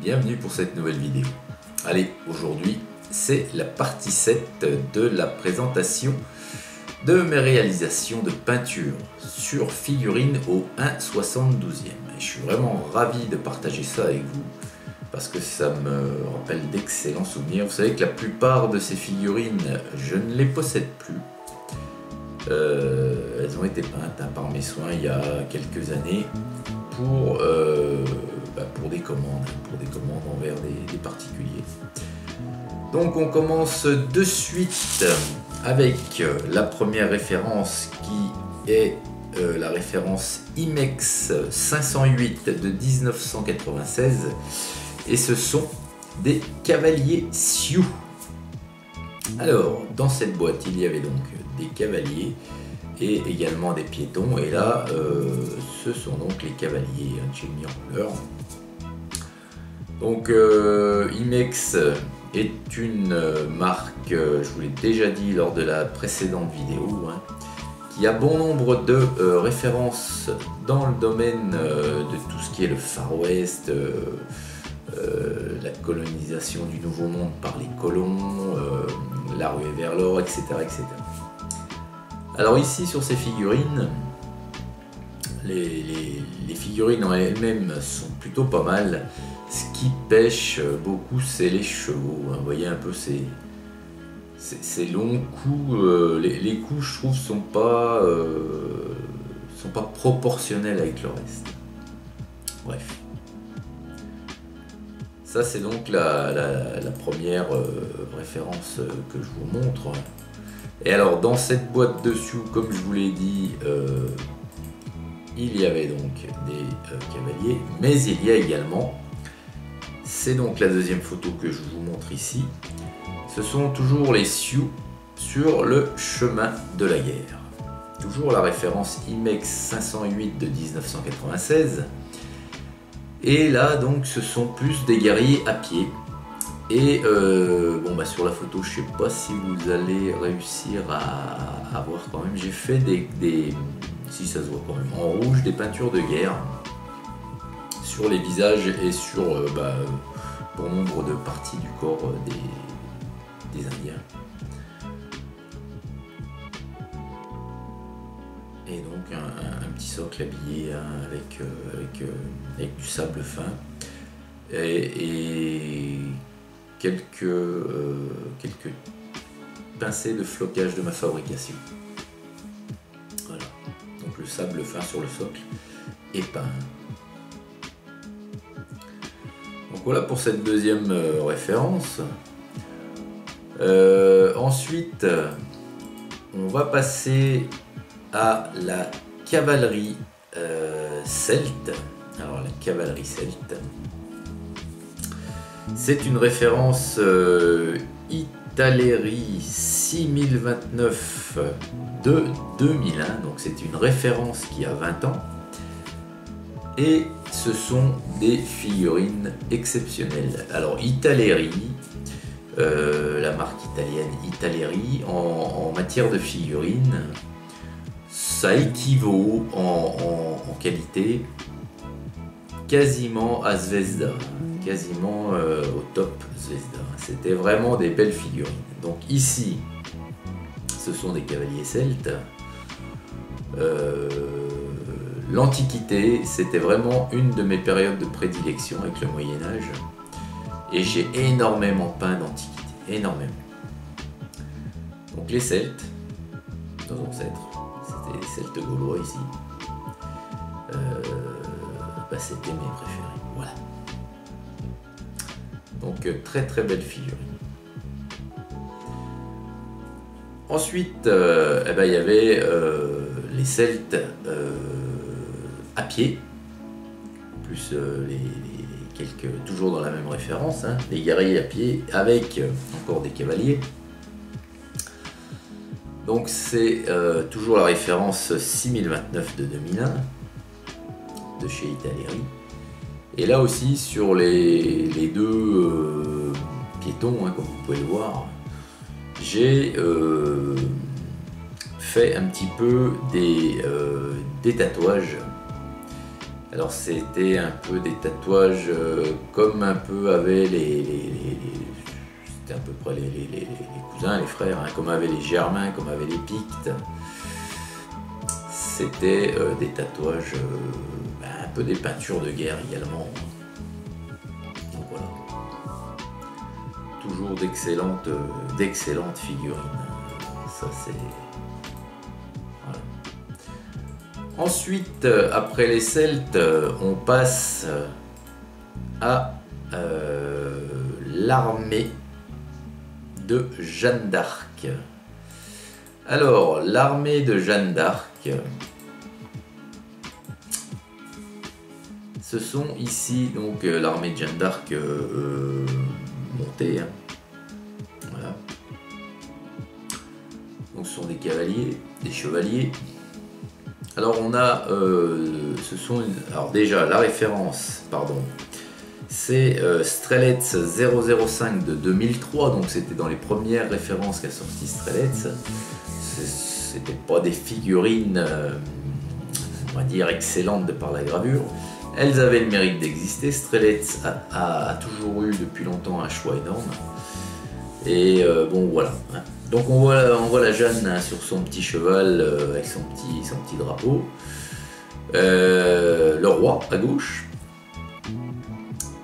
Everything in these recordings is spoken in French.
bienvenue pour cette nouvelle vidéo. Allez, aujourd'hui c'est la partie 7 de la présentation de mes réalisations de peinture sur figurine au 1/72e. Je suis vraiment ravi de partager ça avec vous parce que ça me rappelle d'excellents souvenirs. Vous savez que la plupart de ces figurines, je ne les possède plus. Elles ont été peintes par mes soins il y a quelques années pour des commandes envers des particuliers. Donc on commence de suite avec la première référence qui est la référence IMEX 508 de 1996 et ce sont des cavaliers Sioux. Alors dans cette boîte il y avait donc des cavaliers et également des piétons, et là ce sont donc les cavaliers j'ai mis en couleur. Donc IMEX est une marque, je vous l'ai déjà dit lors de la précédente vidéo, qui a bon nombre de références dans le domaine de tout ce qui est le Far West, la colonisation du Nouveau Monde par les colons, la ruée vers l'or, etc., etc. Alors ici sur ces figurines, les figurines en elles-mêmes sont plutôt pas mal. Ce qui pêche beaucoup, c'est les chevaux. Vous voyez un peu ces longs coups. Les coups, je trouve, sont pas proportionnels avec le reste. Bref. Ça, c'est donc la première référence que je vous montre. Et alors, dans cette boîte dessous, comme je vous l'ai dit, il y avait donc des cavaliers, mais il y a également, c'est donc la deuxième photo que je vous montre ici, ce sont toujours les Sioux sur le chemin de la guerre. Toujours la référence IMEX 508 de 1996. Et là donc ce sont plus des guerriers à pied. Et sur la photo, je sais pas si vous allez réussir à voir quand même, j'ai fait si ça se voit quand même, en rouge, des peintures de guerre sur les visages et sur bon nombre de parties du corps des Indiens. Et donc un petit socle habillé avec du sable fin et quelques pincées de flocage de ma fabrication. Voilà, donc le sable fin sur le socle est peint. Donc voilà pour cette deuxième référence. Ensuite, on va passer à la cavalerie celte. Alors la cavalerie celte, c'est une référence Italeri 6029 de 2001, donc c'est une référence qui a 20 ans. Et ce sont des figurines exceptionnelles. Alors Italeri, la marque italienne Italeri, en matière de figurines, ça équivaut en qualité quasiment à Zvezda, quasiment au top Zvezda. C'était vraiment des belles figurines. Donc ici, ce sont des cavaliers celtes. L'Antiquité, c'était vraiment une de mes périodes de prédilection avec le Moyen-Âge. Et j'ai énormément peint d'Antiquité, énormément. Donc les Celtes, nos ancêtres, c'était les Celtes gaulois ici. C'était mes préférés, voilà. Donc très très belle figurine. Ensuite, il y avait les Celtes à pied, plus toujours dans la même référence, les guerriers à pied avec encore des cavaliers. Donc c'est toujours la référence 6029 de 2001 de chez Italeri. Et là aussi sur les deux piétons, comme vous pouvez le voir, j'ai fait un petit peu des tatouages Alors c'était un peu des tatouages comme un peu avaient c'était à peu près les cousins, les frères, hein, comme avaient les Germains, comme avaient les Pictes. C'était des tatouages, un peu des peintures de guerre également. Donc voilà. Toujours d'excellentes figurines. Ça c'est... Voilà. Ensuite, après les Celtes, on passe à l'armée de Jeanne d'Arc. Alors, l'armée de Jeanne d'Arc, ce sont ici donc l'armée de Jeanne d'Arc montée. Hein. Voilà. Donc ce sont des cavaliers, des chevaliers. Alors on a, alors déjà la référence, pardon, c'est Strelets 005 de 2003, donc c'était dans les premières références qu'a sorti Strelets. C'était pas des figurines, on va dire, excellentes de par la gravure. Elles avaient le mérite d'exister. Strelets a toujours eu depuis longtemps un choix énorme. Et bon voilà. Hein. Donc on voit la Jeanne hein, sur son petit cheval avec son petit drapeau. Le roi à gauche.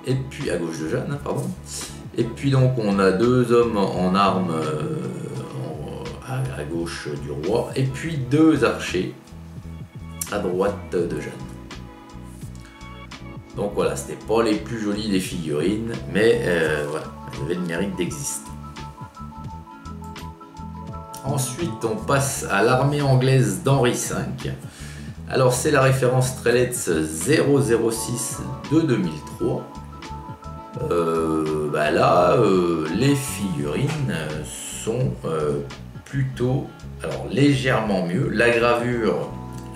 Et puis à gauche de Jeanne, hein, pardon. Et puis donc on a deux hommes en armes à gauche du roi. Et puis deux archers à droite de Jeanne. Donc voilà, c'était pas les plus jolies des figurines, mais voilà, elles avaient le mérite d'exister. Ensuite, on passe à l'armée anglaise d'Henri V. Alors, c'est la référence Strelets 006 de 2003. Là, les figurines sont plutôt, alors légèrement mieux. La gravure,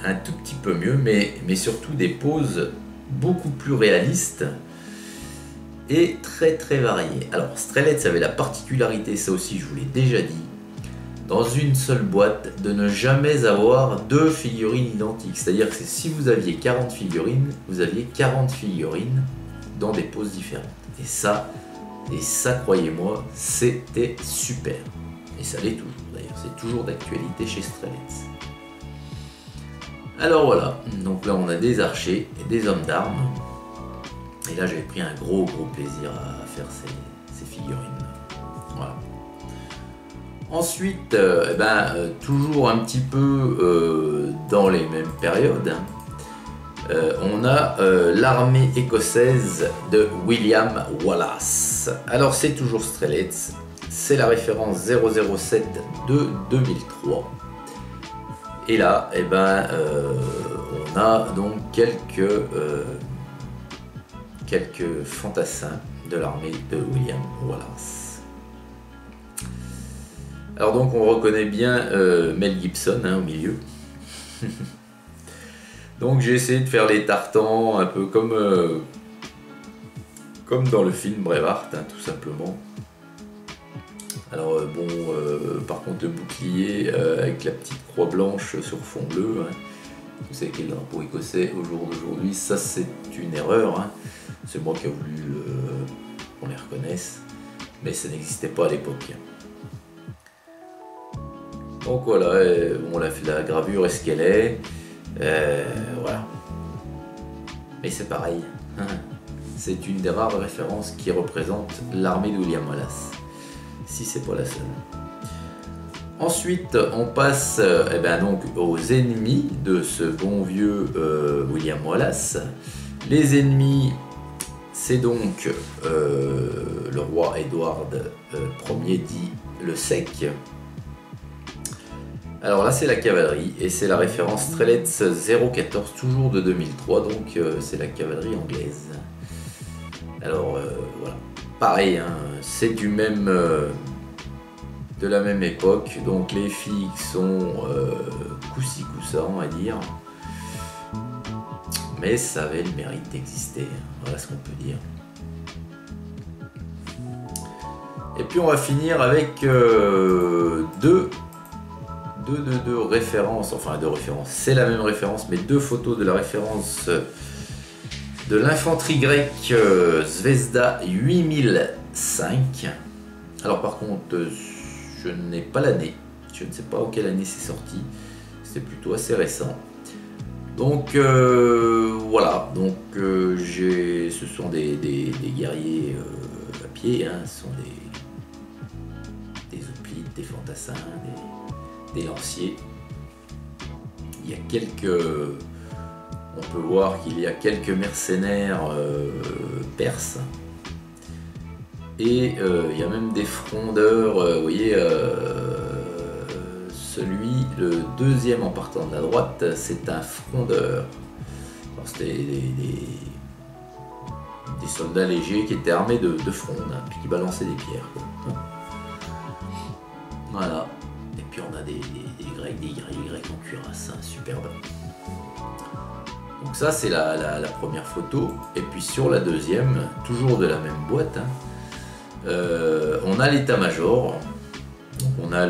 un tout petit peu mieux, mais surtout des poses beaucoup plus réalistes et très très variées. Alors, Strelets avait la particularité, ça aussi je vous l'ai déjà dit, dans une seule boîte, de ne jamais avoir deux figurines identiques. C'est-à-dire que si vous aviez 40 figurines, vous aviez 40 figurines dans des poses différentes. Et ça, croyez-moi, c'était super. Et ça l'est toujours d'ailleurs, c'est toujours d'actualité chez Strelets. Alors voilà, donc là on a des archers et des hommes d'armes. Et là j'avais pris un gros plaisir à faire ces figurines. Voilà. Ensuite, toujours un petit peu dans les mêmes périodes, on a l'armée écossaise de William Wallace. Alors c'est toujours Strelets, c'est la référence 007 de 2003. Et là, on a donc quelques fantassins de l'armée de William Wallace. Alors donc on reconnaît bien Mel Gibson hein, au milieu. Donc j'ai essayé de faire les tartans un peu comme dans le film Braveheart, hein, tout simplement. Alors par contre le bouclier avec la petite croix blanche sur fond bleu, hein. Vous savez quel drapeau écossais au jour d'aujourd'hui, ça c'est une erreur, hein. C'est moi qui ai voulu qu'on les reconnaisse, mais ça n'existait pas à l'époque. Donc voilà, la gravure est ce qu'elle est, voilà. Mais c'est pareil, c'est une des rares références qui représente l'armée de William Wallace, si c'est pas la seule. Ensuite, on passe donc aux ennemis de ce bon vieux William Wallace. Les ennemis, c'est donc le roi Édouard Ier dit le Sec. Alors là, c'est la cavalerie et c'est la référence Strelets 014, toujours de 2003, donc c'est la cavalerie anglaise. Alors voilà, pareil, hein, c'est du même. De la même époque, donc les filles sont coup-ci coup-ça on va dire, mais ça avait le mérite d'exister, voilà ce qu'on peut dire. Et puis on va finir avec deux références, enfin deux références, c'est la même référence, mais deux photos de la référence de l'infanterie grecque Zvezda 8005. Alors par contre, je n'ai pas l'année. Je ne sais pas en quelle année c'est sorti. C'est plutôt assez récent. Donc voilà. Donc ce sont des guerriers à pied. Hein. Ce sont des hoplites, des fantassins, des lanciers. Il y a quelques... On peut voir qu'il y a quelques mercenaires perses. Et il y a même des frondeurs, vous voyez, le deuxième en partant de la droite, c'est un frondeur. C'était des soldats légers qui étaient armés de fronde, hein, puis qui balançaient des pierres. Quoi. Voilà. Et puis on a des Grecs, des guerriers grecs en cuirasse, hein, superbe. Donc ça c'est la première photo. Et puis sur la deuxième, toujours de la même boîte, hein, on a l'état-major. Donc on a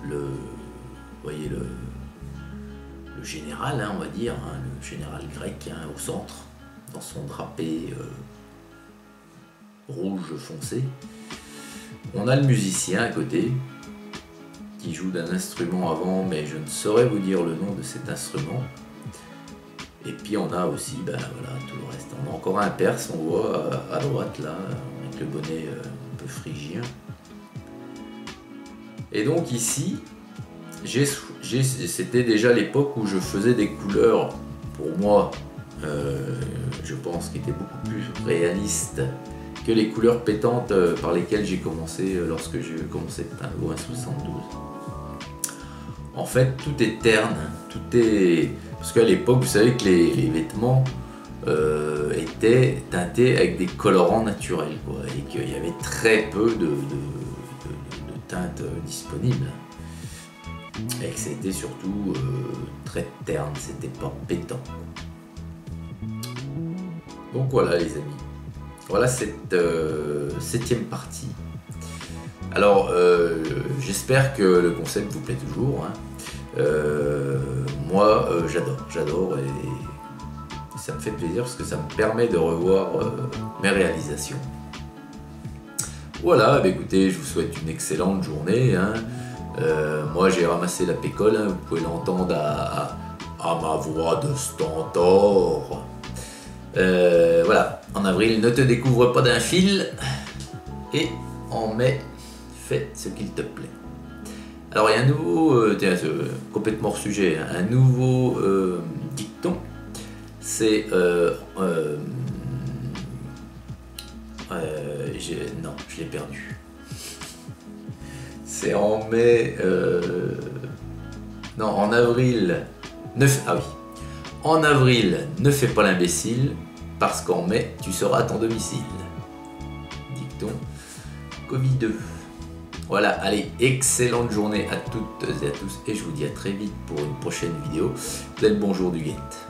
vous voyez le général, hein, on va dire, hein, le général grec, hein, au centre, dans son drapé rouge foncé. On a le musicien à côté, qui joue d'un instrument avant, mais je ne saurais vous dire le nom de cet instrument. Et puis on a aussi, ben voilà, tout le reste. On a encore un perse, on voit à droite là, avec le bonnet un peu phrygien. Et donc ici, c'était déjà l'époque où je faisais des couleurs, pour moi, je pense, qui étaient beaucoup plus réalistes que les couleurs pétantes par lesquelles j'ai commencé lorsque j'ai commencé à peindre au 1,72. En fait, tout est terne, tout est... Parce qu'à l'époque, vous savez que les vêtements étaient teintés avec des colorants naturels, quoi, et qu'il y avait très peu de teintes disponibles. Et que c'était surtout très terne, c'était pas pétant. Donc voilà les amis, voilà cette 7e partie. Alors j'espère que le concept vous plaît toujours, hein. Moi j'adore et ça me fait plaisir parce que ça me permet de revoir mes réalisations. Voilà, bah écoutez, je vous souhaite une excellente journée, hein. Moi j'ai ramassé la pécole, hein, vous pouvez l'entendre à ma voix de stentor. Voilà, en avril, ne te découvre pas d'un fil, et en mai, fais ce qu'il te plaît. Alors il y a un nouveau, tiens, complètement hors sujet, hein, un nouveau dicton, c'est non, je l'ai perdu. C'est en mai, non, en avril, ah oui, en avril, ne fais pas l'imbécile, parce qu'en mai, tu seras à ton domicile. Dicton Covid-2. Voilà, allez, excellente journée à toutes et à tous, et je vous dis à très vite pour une prochaine vidéo. Vous êtes bonjour du guette.